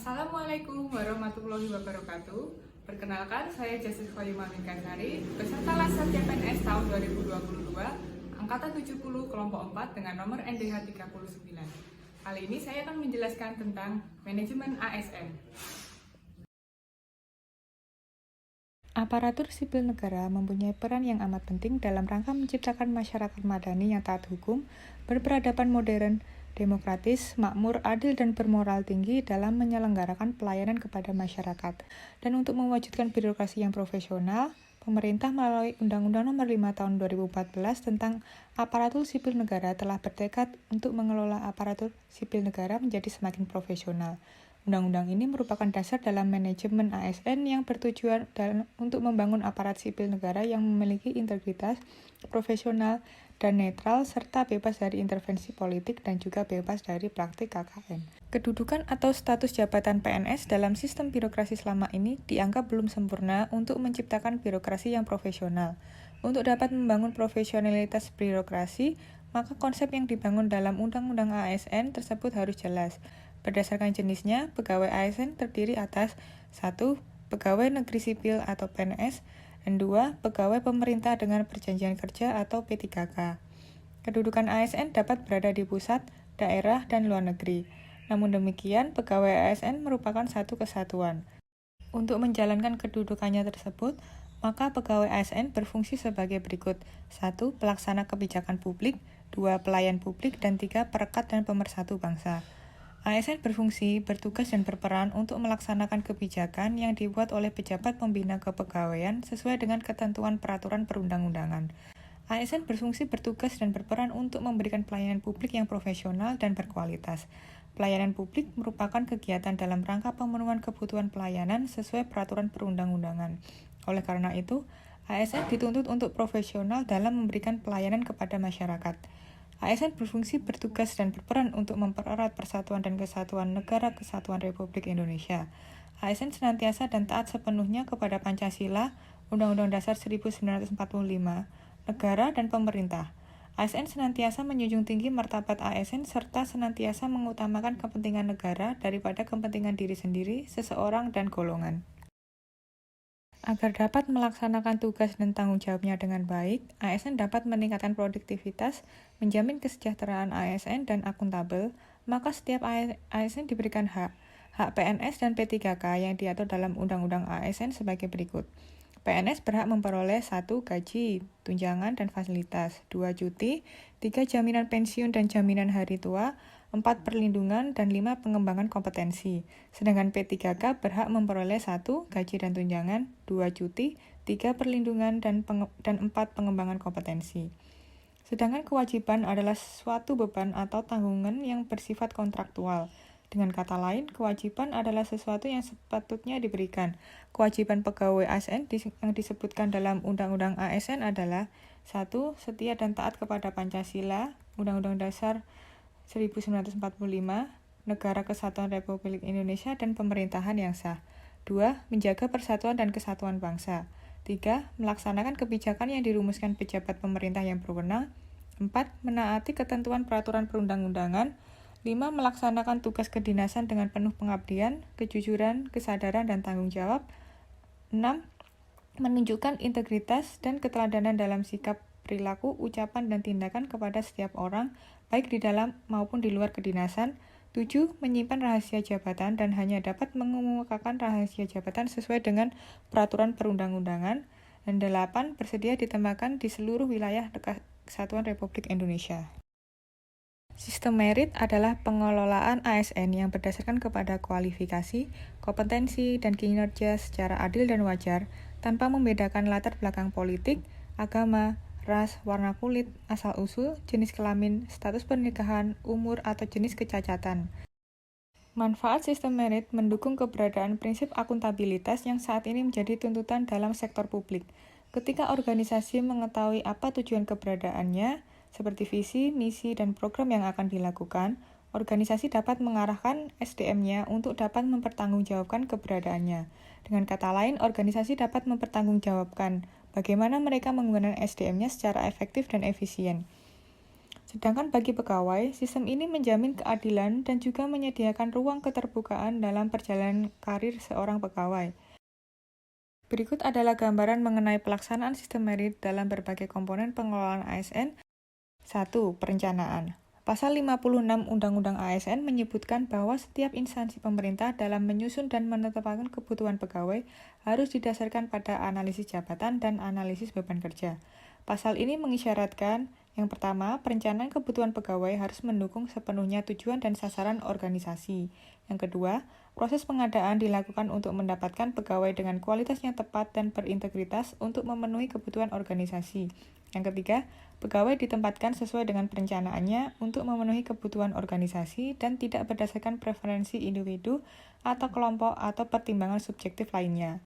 Assalamualaikum warahmatullahi wabarakatuh. Perkenalkan, saya Jessica Khoyuma Minkasari, peserta Lassat CPNS tahun 2022, Angkatan 70, kelompok 4 dengan nomor NDH 39. Kali ini saya akan menjelaskan tentang manajemen ASN. Aparatur sipil negara mempunyai peran yang amat penting dalam rangka menciptakan masyarakat madani yang taat hukum, berperadaban modern, demokratis, makmur, adil, dan bermoral tinggi dalam menyelenggarakan pelayanan kepada masyarakat. Dan untuk mewujudkan birokrasi yang profesional, pemerintah melalui Undang-Undang Nomor 5 Tahun 2014 tentang Aparatur Sipil Negara telah bertekad untuk mengelola aparatur sipil negara menjadi semakin profesional. Undang-undang ini merupakan dasar dalam manajemen ASN yang bertujuan untuk membangun aparat sipil negara yang memiliki integritas, profesional, dan netral, serta bebas dari intervensi politik dan juga bebas dari praktik KKN. Kedudukan atau status jabatan PNS dalam sistem birokrasi selama ini dianggap belum sempurna untuk menciptakan birokrasi yang profesional. Untuk dapat membangun profesionalitas birokrasi, maka konsep yang dibangun dalam Undang-Undang ASN tersebut harus jelas. Berdasarkan jenisnya, pegawai ASN terdiri atas 1. Pegawai negeri sipil atau PNS, dan 2. Pegawai pemerintah dengan perjanjian kerja atau P3K. Kedudukan ASN dapat berada di pusat, daerah, dan luar negeri. Namun demikian, pegawai ASN merupakan satu kesatuan. Untuk menjalankan kedudukannya tersebut, maka pegawai ASN berfungsi sebagai berikut. 1. Pelaksana kebijakan publik, 2. Pelayan publik, dan 3. Perekat dan pemersatu bangsa. ASN berfungsi, bertugas, dan berperan untuk melaksanakan kebijakan yang dibuat oleh pejabat pembina kepegawaian sesuai dengan ketentuan peraturan perundang-undangan. ASN berfungsi, bertugas, dan berperan untuk memberikan pelayanan publik yang profesional dan berkualitas. Pelayanan publik merupakan kegiatan dalam rangka pemenuhan kebutuhan pelayanan sesuai peraturan perundang-undangan. Oleh karena itu, ASN dituntut untuk profesional dalam memberikan pelayanan kepada masyarakat. ASN berfungsi, bertugas, dan berperan untuk mempererat persatuan dan kesatuan Negara Kesatuan Republik Indonesia. ASN senantiasa dan taat sepenuhnya kepada Pancasila, Undang-Undang Dasar 1945, negara, dan pemerintah. ASN senantiasa menjunjung tinggi martabat ASN serta senantiasa mengutamakan kepentingan negara daripada kepentingan diri sendiri, seseorang, dan golongan. Agar dapat melaksanakan tugas dan tanggung jawabnya dengan baik, ASN dapat meningkatkan produktivitas, menjamin kesejahteraan ASN dan akuntabel, maka setiap ASN diberikan hak PNS dan P3K yang diatur dalam Undang-Undang ASN sebagai berikut. PNS berhak memperoleh 1. Gaji, tunjangan, dan fasilitas, 2. Cuti, 3. Jaminan pensiun dan jaminan hari tua, 4. Perlindungan, dan 5. Pengembangan kompetensi. Sedangkan P3K berhak memperoleh 1. Gaji dan tunjangan, 2. Cuti, 3. Perlindungan, dan 4. Pengembangan kompetensi. Sedangkan kewajiban adalah suatu beban atau tanggungan yang bersifat kontraktual. Dengan kata lain, kewajiban adalah sesuatu yang sepatutnya diberikan. Kewajiban pegawai ASN yang disebutkan dalam Undang-Undang ASN adalah 1. Setia dan taat kepada Pancasila, Undang-Undang Dasar 1945, Negara Kesatuan Republik Indonesia, dan pemerintahan yang sah. 2. Menjaga persatuan dan kesatuan bangsa. 3. Melaksanakan kebijakan yang dirumuskan pejabat pemerintah yang berwenang. 4. Menaati ketentuan peraturan perundang-undangan. 5. Melaksanakan tugas kedinasan dengan penuh pengabdian, kejujuran, kesadaran, dan tanggung jawab. 6. Menunjukkan integritas dan keteladanan dalam sikap, perilaku, ucapan, dan tindakan kepada setiap orang, baik di dalam maupun di luar kedinasan. 7. Menyimpan rahasia jabatan dan hanya dapat mengemukakan rahasia jabatan sesuai dengan peraturan perundang-undangan. Dan 8. Bersedia ditembakkan di seluruh wilayah Kesatuan Republik Indonesia. Sistem merit adalah pengelolaan ASN yang berdasarkan kepada kualifikasi, kompetensi, dan kinerja secara adil dan wajar, tanpa membedakan latar belakang politik, agama, ras, warna kulit, asal-usul, jenis kelamin, status pernikahan, umur, atau jenis kecacatan. Manfaat sistem merit mendukung keberadaan prinsip akuntabilitas yang saat ini menjadi tuntutan dalam sektor publik. Ketika organisasi mengetahui apa tujuan keberadaannya, seperti visi, misi, dan program yang akan dilakukan, organisasi dapat mengarahkan SDM-nya untuk dapat mempertanggungjawabkan keberadaannya. Dengan kata lain, organisasi dapat mempertanggungjawabkan bagaimana mereka menggunakan SDM-nya secara efektif dan efisien. Sedangkan bagi pegawai, sistem ini menjamin keadilan dan juga menyediakan ruang keterbukaan dalam perjalanan karir seorang pegawai. Berikut adalah gambaran mengenai pelaksanaan sistem merit dalam berbagai komponen pengelolaan ASN. 1. Perencanaan. Pasal 56 Undang-Undang ASN menyebutkan bahwa setiap instansi pemerintah dalam menyusun dan menetapkan kebutuhan pegawai harus didasarkan pada analisis jabatan dan analisis beban kerja. Pasal ini mengisyaratkan, yang pertama, perencanaan kebutuhan pegawai harus mendukung sepenuhnya tujuan dan sasaran organisasi. Yang kedua, proses pengadaan dilakukan untuk mendapatkan pegawai dengan kualitas yang tepat dan berintegritas untuk memenuhi kebutuhan organisasi. Yang ketiga, pegawai ditempatkan sesuai dengan perencanaannya untuk memenuhi kebutuhan organisasi dan tidak berdasarkan preferensi individu atau kelompok atau pertimbangan subjektif lainnya.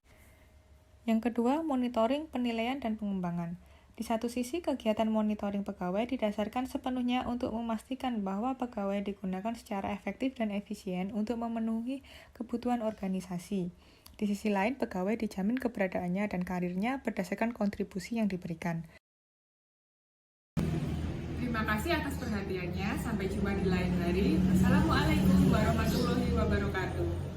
Yang kedua, monitoring, penilaian, dan pengembangan. Di satu sisi, kegiatan monitoring pegawai didasarkan sepenuhnya untuk memastikan bahwa pegawai digunakan secara efektif dan efisien untuk memenuhi kebutuhan organisasi. Di sisi lain, pegawai dijamin keberadaannya dan karirnya berdasarkan kontribusi yang diberikan. Terima kasih atas perhatiannya. Sampai jumpa di lain hari. Wassalamualaikum warahmatullahi wabarakatuh.